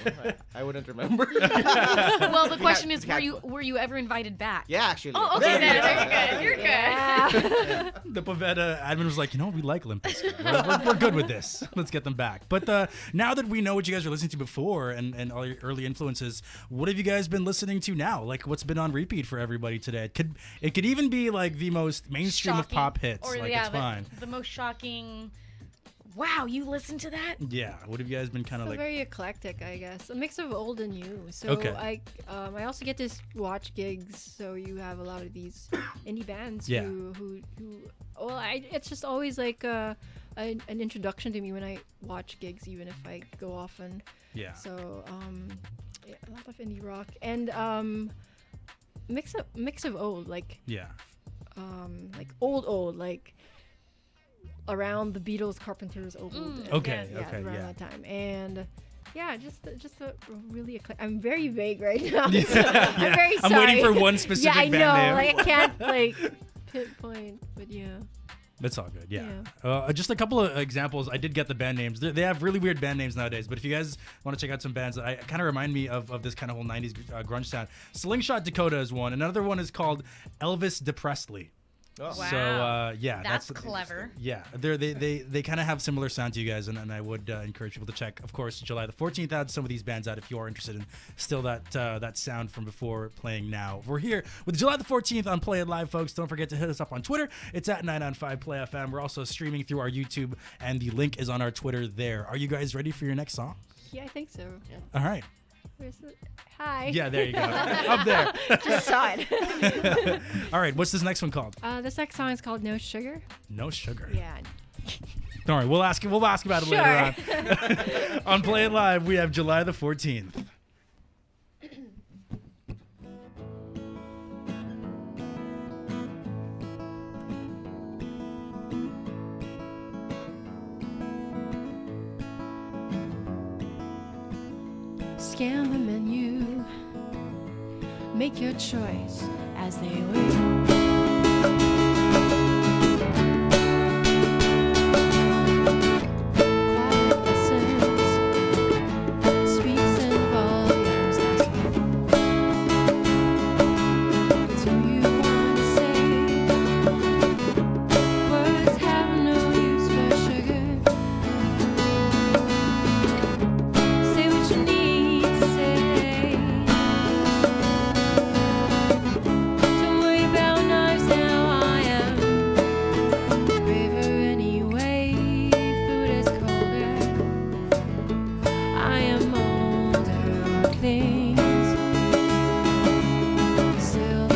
I wouldn't remember.
Well, the question is,
we had-
were you ever invited back?
Yeah, actually.
Oh, okay,
There you
then.
go.
You're good. You're good.
The Poveda admin was like, we like Limp Bizkit. We're good with this. Let's get them back. But now that we know what you guys were listening to before and all your early influences, what have you guys been listening to now? Like, what's been on repeat for everybody today? It could even be like the most mainstream of
Shocking.
pop hits.
Or
Like,
yeah,
it's fine.
the most shocking. Wow, you listened to that?
Yeah. What have you guys been kind of
So
like?
very eclectic, I guess. A mix of old and new. So
Okay.
I also get to watch gigs. So you have a lot of these indie bands
Yeah.
who well, it's just always like an introduction to me when I watch gigs, even if I go often.
Yeah.
So yeah, a lot of indie rock and mix of old, like
Yeah.
old, like around the Beatles, Carpenters, old. and-
Okay.
yeah,
Okay.
around
Yeah.
that time. And yeah, just a really I'm very vague right now.
Yeah.
So I'm very sorry.
I'm waiting for one specific
yeah, I
band
know.
name.
Like I can't like pinpoint, but yeah.
That's all good, yeah. Just a couple of examples. I did get the band names. They have really weird band names nowadays, but if you guys want to check out some bands that kind of remind me of this kind of whole 90s grunge sound, Slingshot Dakota is one. Another one is called Elvis DePressley.
Oh.
So yeah,
That's clever.
Yeah, they kind of have similar sound to you guys, and I would encourage people to check. Of course, July the 14th had some of these bands out if you are interested in still that sound from before playing now. We're here with July the 14th on Play It Live, folks. Don't forget to hit us up on Twitter. It's at 995 Play FM. We're also streaming through our YouTube, and the link is on our Twitter there. Are you guys ready for your next song?
Yeah, I think so.
All right.
Where's the hi?
Yeah, there you go. Up there.
Just saw it.
All right, what's this next one called?
This next song is called No Sugar.
No Sugar.
Yeah.
Don't worry, we'll ask about it later on. On Play It Live, we have July the 14th.
Scan the menu. Make your choice as they wait. Quiet listens, speaks in volumes as what do you want to say? Words have no use for sugar. Say what you need to say. Don't worry about knives now, I am braver anyway. Food is colder, I am older. Things still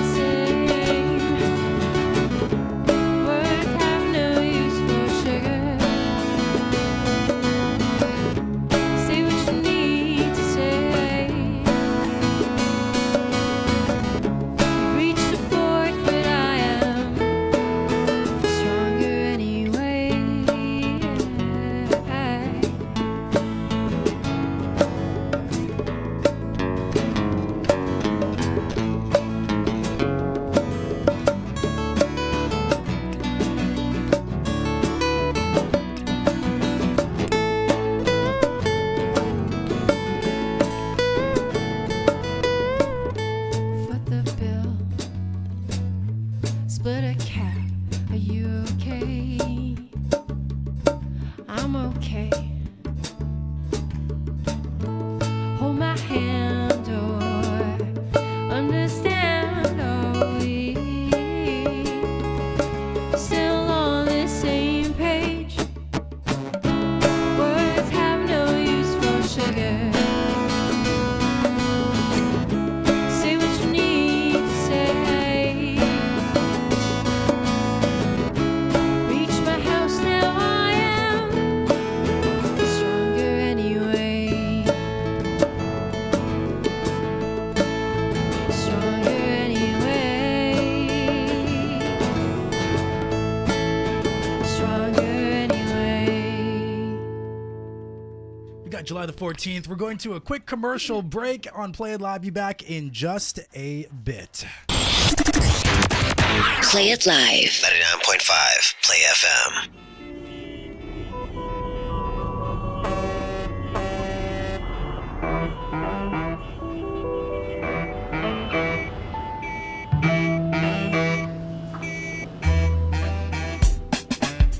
got July the 14th. We're going to a quick commercial break on Play It Live. Be back in just a bit.
Play It Live.
99.5 Play FM.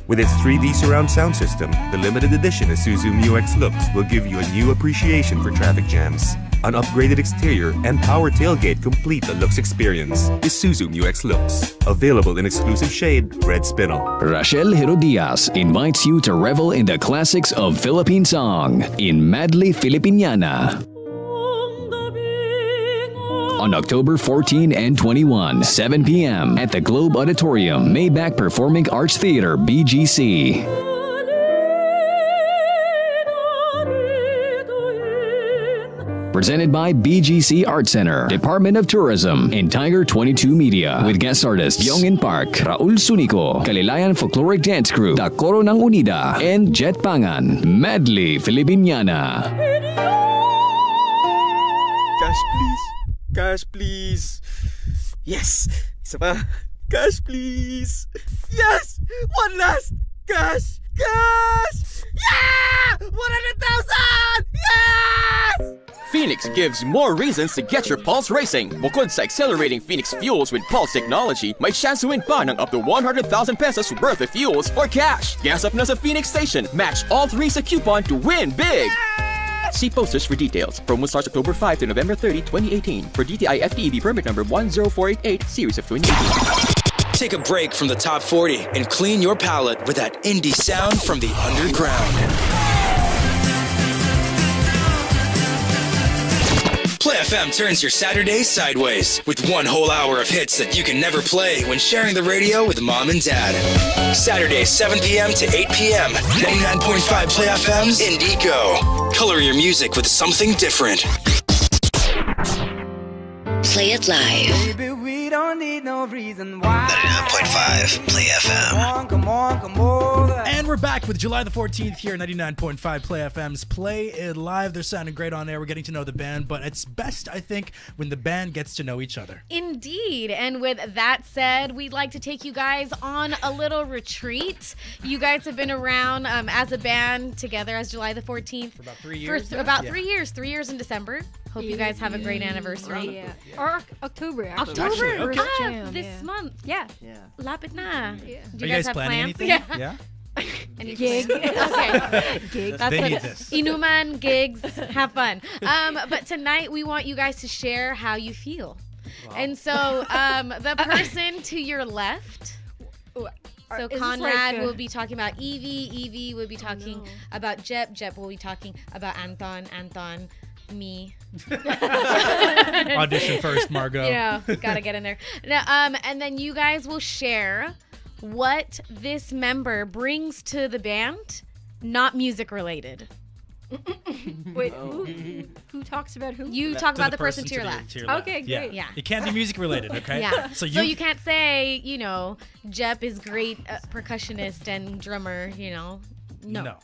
With its 3D surround sound system, the limited edition Isuzu MU-X Lux will give you a new appreciation for traffic jams. An upgraded exterior and power tailgate complete the Lux experience. Isuzu MU-X Lux. Available in exclusive shade, Red Spinel.
Rachel Herodias invites you to revel in the classics of Philippine song in Madly Filipiniana. On October 14 and 21, 7 p.m. at the Globe Auditorium, Maybach Performing Arts Theater, BGC. Presented by BGC Art Center, Department of Tourism, and Tiger 22 Media. With guest artists Yongin Park, Raul Sunico, Kalilayan Folkloric Dance Crew, Da Coro ng Unida, and Jet Pangan. Madly Filipiniana.
Cash, please. Cash, please. Yes! Isa pa. Cash, please. Yes! One last! Cash! Cash! Yeah! 100,000! Yes!
Phoenix gives more reasons to get your pulse racing. Bukod sa accelerating Phoenix fuels with pulse technology, may chance to win pa ng up to 100,000 pesos worth of fuels or cash. Gas up na sa Phoenix Station. Match all three sa coupon to win big. See posters for details. Promo starts October 5 to November 30, 2018 for DTI FTEB permit number 10488 series of 2018.
Take a break from the top 40 and clean your palate with that indie sound from the underground. Play FM turns your Saturdays sideways with one whole hour of hits that you can never play when sharing the radio with mom and dad. Saturdays 7 p.m. to 8 p.m. 99.5 Play FM's Indie Go. Color your music with something different.
Play It Live.
Baby, we don't need no reason why.
99.5 Play FM.
Come on over.
And we're back with July the 14th here, 99.5 Play FM's Play It Live. They're sounding great on air. We're getting to know the band, but it's best, I think, when the band gets to know each other.
Indeed. And with that said, we'd like to take you guys on a little retreat. You guys have been around as a band together as July the 14th.
For about 3 years?
For about 3 years. 3 years in December. Hope you guys have a great anniversary.
Yeah. Or October, actually.
October,
okay.
this month.
Yeah.
Lapit na.
Yeah.
Do
Are
you guys have
planning
plans?
anything? Yeah.
Any
Gig.
plans? Okay.
Gig.
That's
They
what
need this.
Inuman, gigs, have fun. But tonight we want you guys to share how you feel. Wow. And so the person to your left. So Conrad will be talking about Evie will be talking about Jep will be talking about Anton, me.
Audition first, Margot.
Gotta get in there. Now, and then you guys will share what this member brings to the band, not music related.
Wait, who talks about who?
You talk about the person to your left.
Okay, great.
Yeah.
It can't be music related, okay?
Yeah.
So
you can't say, Jep is great percussionist and drummer, No.
No.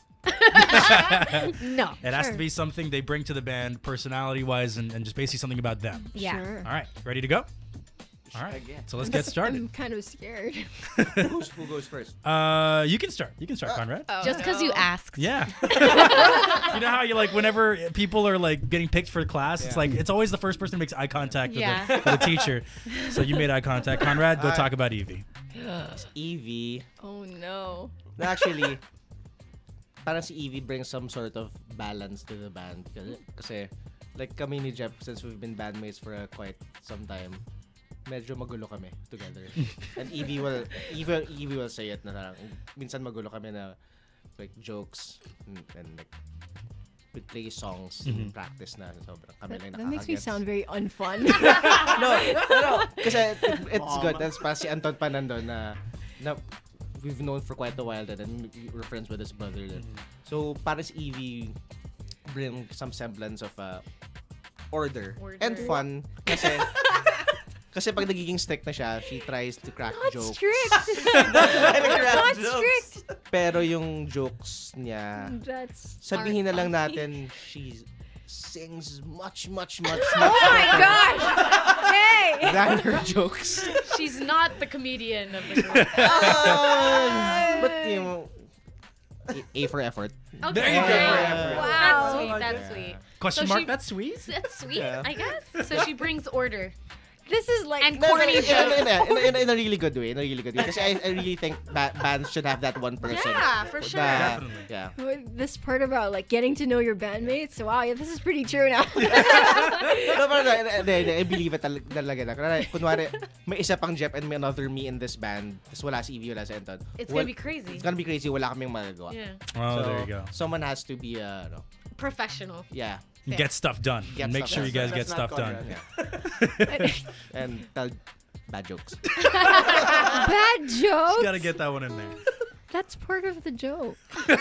No.
It has to be something they bring to the band, personality-wise, and just basically something about them.
Yeah.
Sure.
All right, ready to go? All right, so let's get started.
I'm kind of scared.
Who goes first?
You can start. You can start, Conrad.
Just because you asked.
Yeah. You know how whenever people are getting picked for class, it's always the first person who makes eye contact with the teacher. So you made eye contact. Conrad, go talk about Evie.
Evie.
Oh no.
Actually, parang si Evie brings some sort of balance to the band. Kasi kami ni Jep, since we've been bandmates for quite some time, medyo magulo kami together. And Evie will say it na parang minsan magulo kami na jokes and we play songs in practice na sobrang kami lang nakakagets.
That makes me sound very unfun.
No. Kasi it's good. That's pa si Anton pa nandun na we've known for quite a while then and we're friends with his brother then. So para si Evie bring some semblance of order and fun kasi Kasi pag nagiging strict na siya, she tries to crack jokes.
Strict.
Not
strict.
Pero yung jokes niya, sabihin na lang natin, she sings much
Oh my gosh! Hey!
than her jokes.
She's not the comedian of the group.
But you know, A for effort.
Okay.
There you go.
Wow.
That's sweet. That's sweet.
Question
So
mark?
she-
That's sweet.
That's sweet,
Yeah.
I guess. So she brings order.
This is like
And corny jokes.
In a really good way. Because I really think bands should have that one person.
Yeah, for sure.
Definitely.
Yeah.
this part about like getting to know your bandmates. Wow, yeah, this is pretty true now.
No, pero I believe it talaga na. Kunwari, may isa pang Jep and may another me in this band. Tapos wala si Evie, wala si Anton.
It's gonna be crazy.
It's gonna be crazy. Wala kaming magagawa.
Yeah.
Oh,
So,
there you go.
Someone has to be,
Professional.
yeah.
Get stuff done.
Get
Make
stuff
sure you
done.
guys get stuff done.
And tell bad jokes.
Bad jokes?
You gotta get that one in there.
That's part of the joke.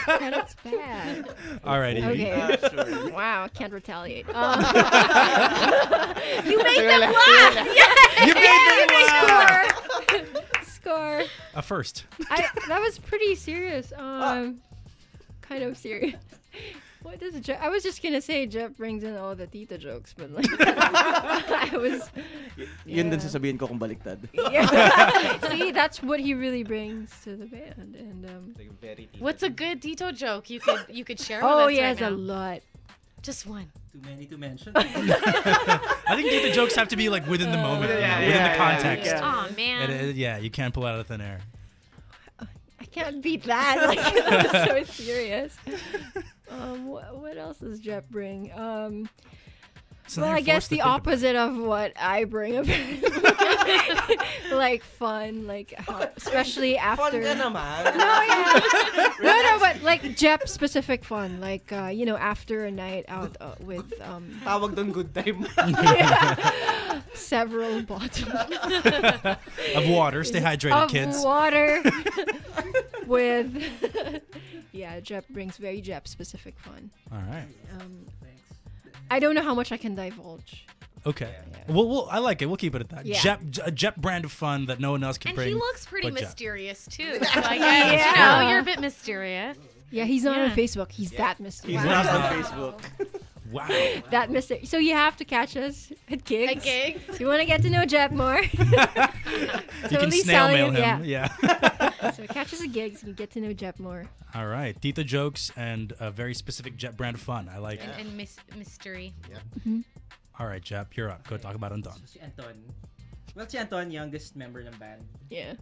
That's bad.
All right, Evie.
Okay. Wow, can't retaliate.
You made them laugh.
You made them laugh.
Score.
A first.
That was pretty serious. Kind of serious. What does Jeff? I was just gonna say Jeff brings in all the tita jokes, but like I was.
Yun din sasabihin ko kung baliktad.
Yeah. See, that's what he really brings to the band, and
What's a good Tito joke you could share with
oh,
us
he
right
has a
now?
lot.
Just one.
Too many to mention.
I think the jokes have to be like within the moment, within the context.
Oh man.
Yeah, you can't pull it out of thin air.
I can't beat that. Like that was so serious. What else does Jeff bring?
So
Well,
now
I
you're
guess
forced to
the
think about
opposite of what I bring up. Like fun, like especially after.
Fun ka naman.
No, but like Jep specific fun, like after a night out with
Tawag doon good time.
several bottles
of water. Stay hydrated, kids.
Of water with Jep brings very Jep specific fun.
All right.
I don't know how much I can divulge.
Okay. Well, I like it. We'll keep it at that.
Yeah.
A Jep brand of fun that no one else can
And
bring.
he looks pretty
but Jep.
mysterious too. So I guess you're a bit mysterious.
Yeah, he's not on Facebook. He's that mysterious.
He's not on Facebook.
Wow.
That mysterious. So you have to catch us at gigs.
At gigs.
If you want to get to know Jep more.
You can
Totally
snail
selling
mail
him,
him. Yeah.
So catch us at gigs and get to know Jep more.
All right. Tita jokes and a very specific Jep brand of fun. I like it.
And mystery.
All right, Jep, you're up. Go talk about Anton.
Si Anton. Well, si Anton, youngest member ng band.
Yeah.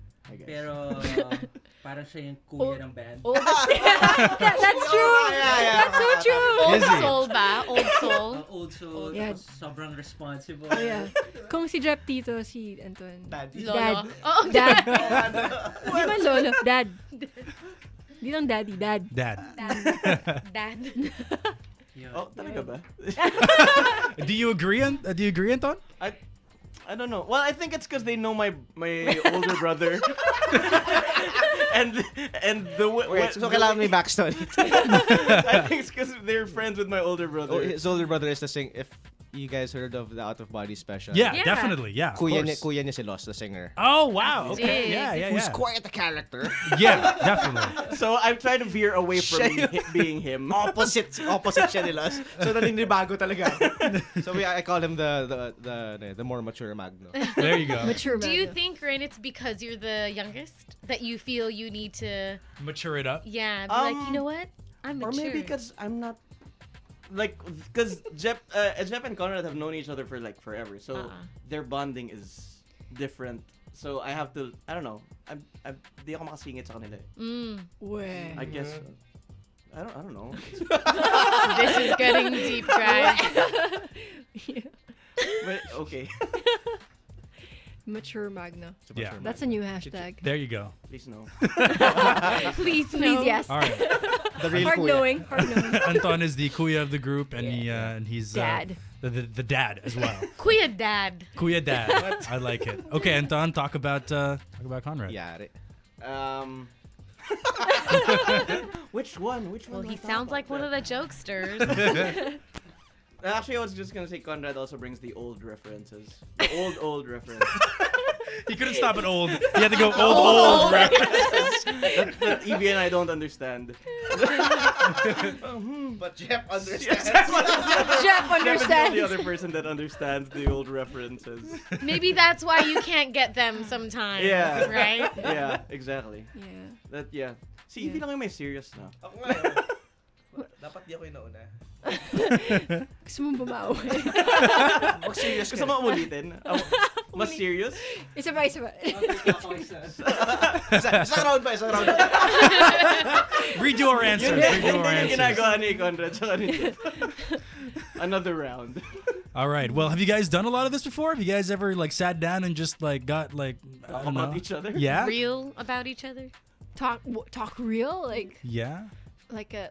Pero parang siya yung kuya ng band.
That's true. That's so true.
Old soul ba? Old soul.
Old soul.
Yeah.
Tapos sobrang responsible.
Yeah. Kung si Jep Tito, si Anton.
Lolo.
Dad.
Oh,
Dad. Di man lolo. Dad. Di lang daddy. Dad.
Dad.
Dad.
Oh, talaga ba?
Do you agree, Anton?
I don't know. Well, I think it's because they know my older brother. and the
Wait, so kailangan may backstory.
I think it's because they're friends with my older brother.
His older brother is the if you guys heard of the Out of Body special.
Yeah, definitely. Yeah. of
Kuya
course.
niya si Los, the singer.
Oh, wow. Okay. Yeah.
Who's quite a character.
Yeah, definitely.
So I'm trying to veer away from being him.
Opposite siya ni Los. So naninibago talaga. So I call him the more mature Magno.
There you go.
Mature
Do you
man.
think, Rain, it's because you're the youngest that you feel you need to,
Mature it up.
be like, you know what? I'm mature.
Or maybe because I'm not because Jep and Conrad have known each other for like forever, so their bonding is different. So I have to, I don't know. Di ako makasingit sa kanila. I guess. I don't know.
This is getting deep, guys.
But, okay.
Mature Magna.
Yeah.
That's a new hashtag.
There you go.
Please no.
Please yes.
All right.
The real
Hard knowing.
Anton is the kuya of the group, and he's
Dad.
The dad as well.
Kuya Dad.
Kuya dad. I like it. Okay, Anton, talk about Conrad.
Yari.
Which one?
Well, he sounds like one of the jokesters.
Actually, I was just gonna say Conrad also brings the old references. The old references.
He couldn't stop at old. He had to go old references.
that Evie and I don't understand.
But Jeff understands.
Jeff understands.
the other person that understands the old references.
Maybe that's why you can't get them sometimes.
Yeah.
Right?
Yeah, exactly.
Yeah.
Yeah. Si Evie lang yung may serious na.
Ako nga yun. Dapat di ako yung nauna.
Gusto mong bumawi.
Mag serious
Gusto mo ulitin? Mas serious?
Isa pa.
Isang round pa.
Redo our answers. Redo our answers.
Ginagawa ni Conrad sa kanina. Another round.
All right. Well, have you guys done a lot of this before? Have you guys ever like sat down and just like got like
about each other?
Yeah.
Real about each other?
Talk real? Like
Yeah.
like a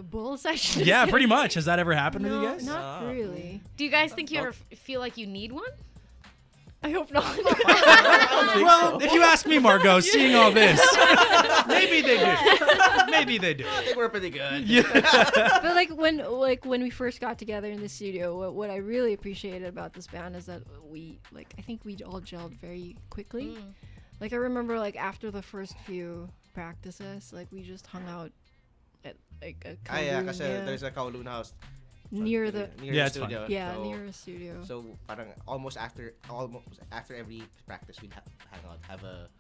bull session?
Yeah, pretty much. Has that ever happened with you guys?
Not really.
Do you guys think you ever feel like you need one?
I hope not.
Well, if you ask me, Margot, seeing all this, maybe they do. Maybe they do.
I think we're pretty good.
Yeah.
But when we first got together in the studio, what I really appreciated about this band is that I think we all gelled very quickly. Like I remember after the first few practices, we just hung out at a Kowloon,
kasi there's a Kowloon house
near the
studio.
Yeah, near a studio.
So parang almost after every practice we'd hang out, have a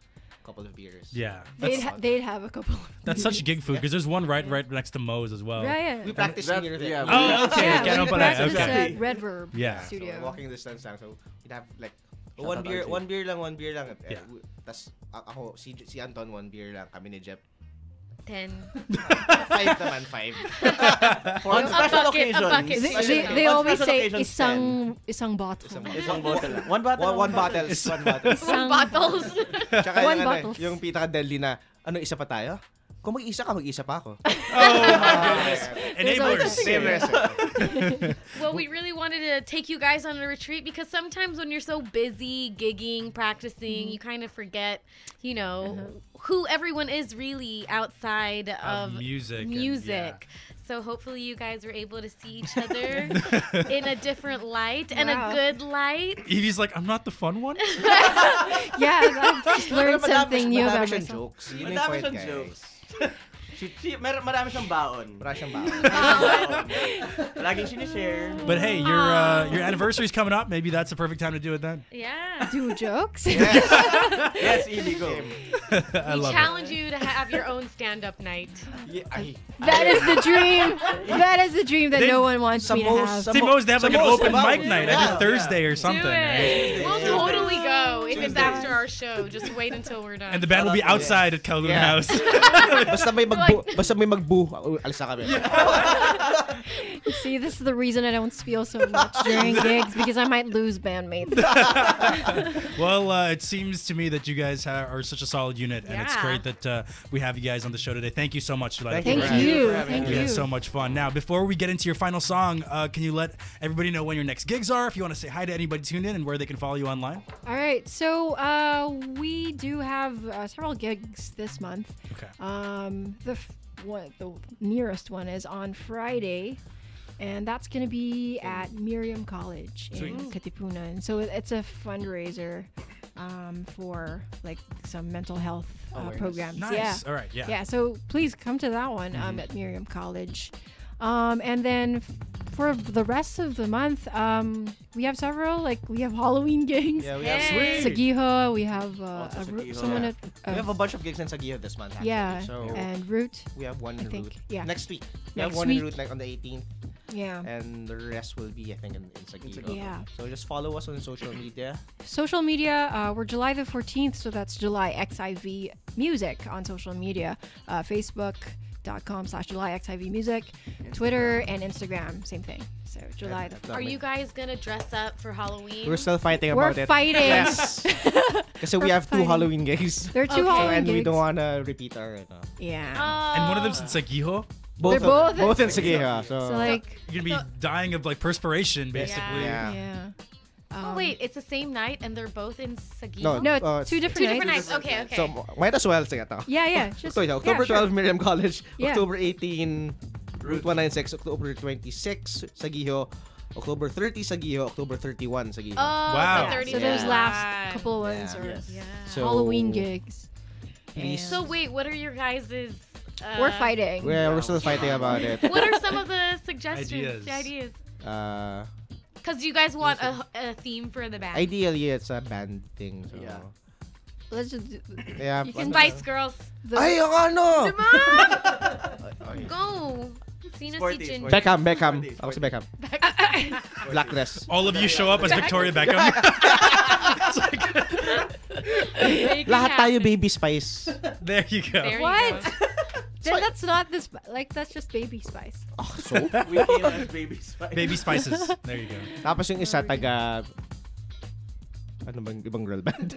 couple of beers.
Yeah.
They'd have a couple of
That's such gig food because there's one right next to Moe's as well.
Yeah.
We practice near there.
Yeah.
Oh, okay.
Yeah, we practiced
Okay.
at Red Verb
Yeah.
studio.
So, walking distance lang. So we'd have one beer lang.
Yeah.
Tas ako, si Anton, 1 beer lang. Kami ni Jeff.
10.
5 naman, 5.
On special
A
occasions.
bucket.
They
On
always
special
say
occasions,
isang bottle.
Isang bottle lang. One bottle?
One bottle.
Isang
bottles.
Tsaka
One
yung,
bottles.
yung pinaka-deadly na, isa pa tayo? Kung mag-isa ka, mag-isa pa ako.
Oh my goodness. Enablers.
Well, we really wanted to take you guys on a retreat because sometimes when you're so busy gigging, practicing, you kind of forget, who everyone is really outside of
music.
So hopefully you guys were able to see each other in a different light and a good light.
Evie's like, I'm not the fun one?
Yeah, I've just learned something new about
Madami
myself.
siyang jokes. Yun yung
Madami
point,
siyang
guys.
jokes. Marami siyang baon.
Marami siyang baon.
Laging sinishare.
But hey, your anniversary's coming up. Maybe that's the perfect time to do it then.
Yeah.
Do jokes?
Yes, Evie, go.
I
We
love
challenge you to have your own stand-up night.
That is the dream. That is the dream that no one wants me to have.
See, Moe's, they have like an open mic
yeah.
night every Thursday or something.
Do
Right?
it. We'll totally go if it's after our show. Just wait until we're done.
And the band will be outside at Kowloon House.
Basta may mag-boo, alis na kami.
See, this is the reason I don't spiel so much during gigs because I might lose bandmates.
Well, it seems to me that you guys are such a solid unit, and it's great that we have you guys on the show today. Thank you so much, July.
Thank you.
We had so much fun. Now, before we get into your final song, can you let everybody know when your next gigs are? If you want to say hi to anybody tuned in and where they can follow you online.
All right, so we do have several gigs this month.
Okay.
The nearest one is on Friday, and that's going to be at Miriam College in Katipunan. So it's a fundraiser for some mental health programs.
Nice.
Yeah.
All right. Yeah.
Yeah. So please come to that one at Miriam College. And then for the rest of the month, we have several. We have Halloween gigs.
Yeah, we have
Sagiho. We have
Sagiho.
someone at.
we have a bunch of gigs in Sagiho this month. Actually.
Yeah.
So
And Root.
we have one in Root.
Yeah.
Next week. We
Next
have one in
week.
Root on the 18th.
Yeah.
And the rest will be, I think, in Sagiho.
Yeah.
So just follow us on social media.
Social media, we're July the 14th, so that's July XIV Music on social media. Facebook.com/July XIV Music, Twitter and Instagram, same thing. So July the 14th.
Are you guys gonna dress up for Halloween?
We're still fighting
We're
about it.
fighting.
Yes. Because we have 2 Halloween gigs.
There are 2
Okay.
Halloween
And
gigs.
we don't want to repeat our...
Yeah.
And one of them's in Sagiho.
They're both
in Sagiho. So
like...
You're going to be dying of perspiration, basically.
Yeah.
Oh wait, it's the same night and they're both in Sagiho?
No,
No, 2 different nights.
Okay, okay.
So might as well sige to.
Yeah. Just,
So October 12, Miriam College.
Yeah.
October 18, Route 196, October 26 sa Giho. October 30 sa Giho, October 31 sa Giho.
Oh,
wow.
So
there's last couple of ones or
So,
Halloween gigs.
So wait, what are your guys'...
we're fighting.
We're still fighting about it.
What are some of the suggestions?
Ideas.
Because you guys want a theme for the band.
Ideally, it's a band thing. So.
Yeah.
Let's just do,
Yeah.
Spice Girls.
Ay, ano?
Go. Sino
Sporty,
si Jin?
sporty.
Beckham.
Sporty.
Ako si Beckham. Black dress.
All of you show up as Victoria Beckham.
Lahat tayo Baby Spice.
There you go.
There you
what?
go.
Then that's not this. Like that's just Baby Spice.
Oh, so?
We came as Baby Spice.
Baby Spices. There you go.
Tapos yung isa taga... Ano bang ibang girl band?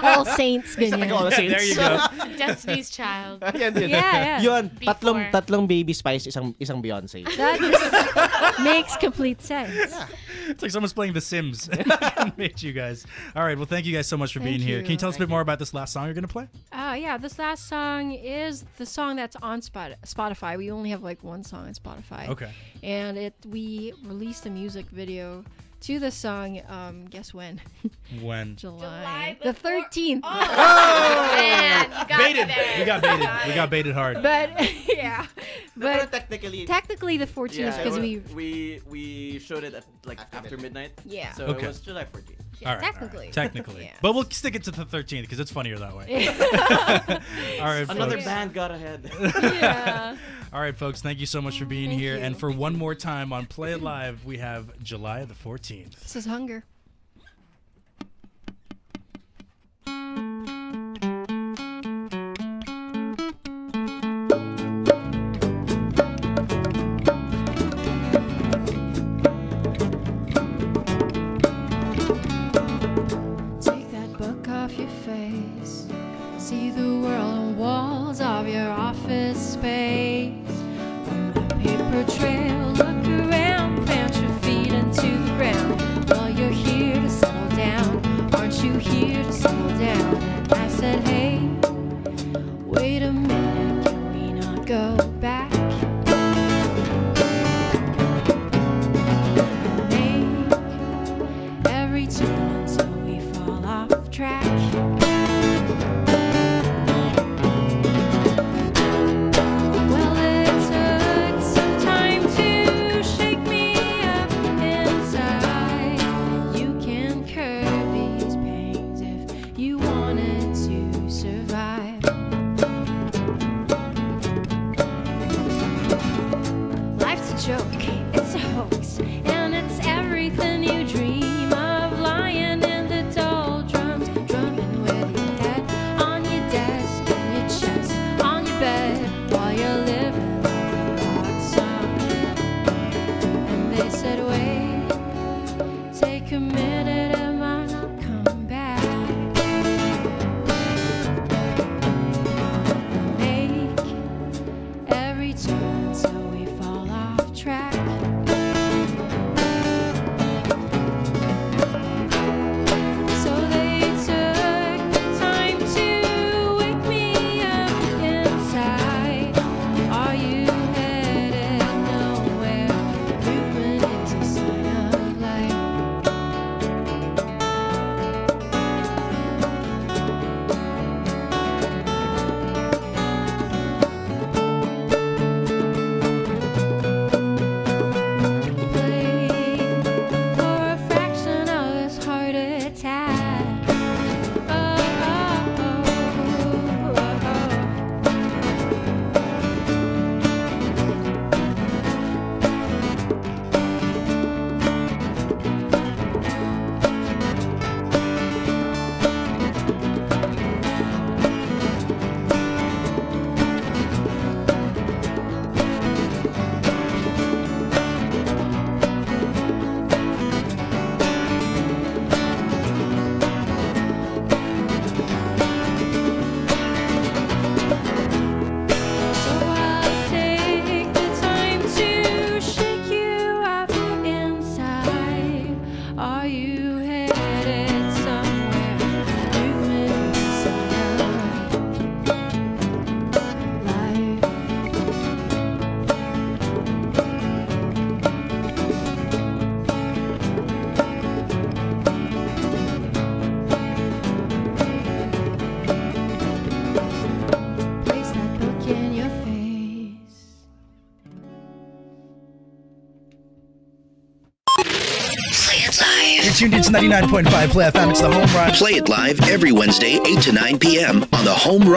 All Saints, ganyan.
All Saints.
There you go.
Destiny's Child.
Yan, yun.
Yeah.
Yun,
Before.
tatlong Baby Spice, isang Beyonce.
That makes complete sense.
It's like someone's playing The Sims. Made you guys. All right. Well, thank you guys so much for being
Thank
here.
you.
Can you tell us a bit more about this last song you're going to play?
Yeah, this last song is the song that's on Spotify. We only have like one song on Spotify.
Okay.
And we released a music video to the song, guess when?
When?
July the 13th.
Oh, man. You got
Baited.
there.
We got baited. We got baited hard.
But yeah, but
technically
the 14th because
we showed it at like after midnight.
Yeah.
So
Okay.
it was July 14th.
All right.
technically.
Technically.
Yeah.
But we'll stick it to the 13th because it's funnier that way. All right,
Another
folks.
band got ahead.
Yeah.
All right, folks. Thank you so much for being
Thank
here.
you.
And for one more time on Play It Live, we have July the 14th.
This is Hunger. Take that book off your face. See the world on walls of your office space. On the paper trail, look around, plant your feet into the ground. Well, you're here to settle down. Aren't you here to settle down? And I said, hey, wait a minute, can we not go back? Make every turn until we fall off track. Well, it took some time to shake me up inside. You can curb these pains if you wanted to survive. Life's a joke, it's a hoax, and it's everything you dream of. Lying in the doldrums, drumming with your head on your desk and your chest on your bed while you're living off a rock song. And they said, wait, take a minute, it might not come back. Make every turn until we fall off track.
tuned in to 99.5 Play FM. It's the Home Run.
Play it live every Wednesday, 8 to 9 p.m. on the Home Run.